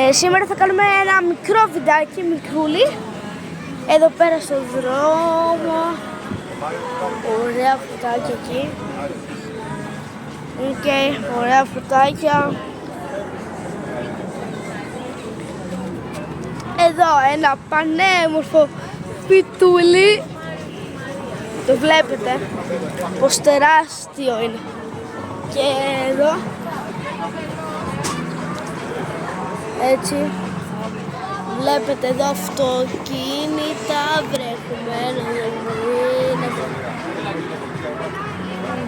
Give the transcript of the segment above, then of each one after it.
Σήμερα θα κάνουμε ένα μικρό βιντεάκι, μικρούλι. Εδώ πέρα στο δρόμο. Ωραία φωτάκια εκεί. Ωραία φωτάκια. Εδώ ένα πανέμορφο σπιτούλι. Το βλέπετε πως τεράστιο είναι. Και εδώ έτσι βλέπετε εδώ αυτοκίνητα, βρέχουμε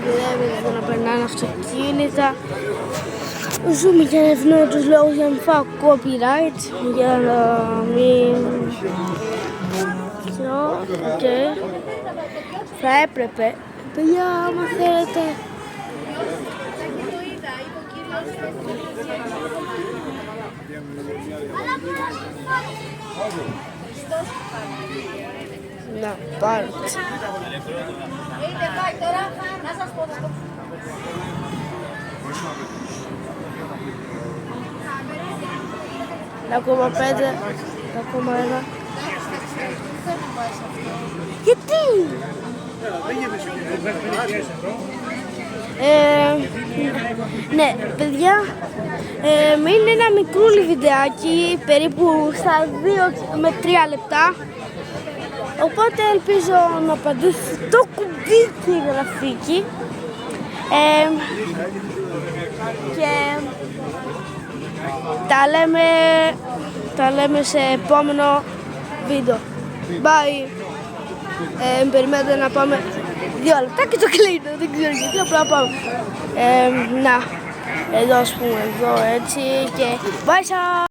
βλέπετε εδώ να περνάνε αυτοκίνητα. Ζούμε για να ευνοώ τους λόγους για να μην φάω copyright, για να μην... Θα έπρεπε, παιδιά, άμα θέλετε. Να πάρω. Ακόμα 5, ακόμα 1. Γιατί? Ναι, παιδιά, είναι ένα μικρούλι βιντεάκι, περίπου στα 2 με 3 λεπτά. Οπότε ελπίζω να πατήσετε το κουμπί και η γραφική. Και τα λέμε σε επόμενο βίντεο. Bye. Περιμένετε να πάμε 2 λεπτά και το κλείνω, δεν ξέρω γιατί, απλά πάμε. Να, εδώ ας πούμε, εδώ έτσι και bye σας.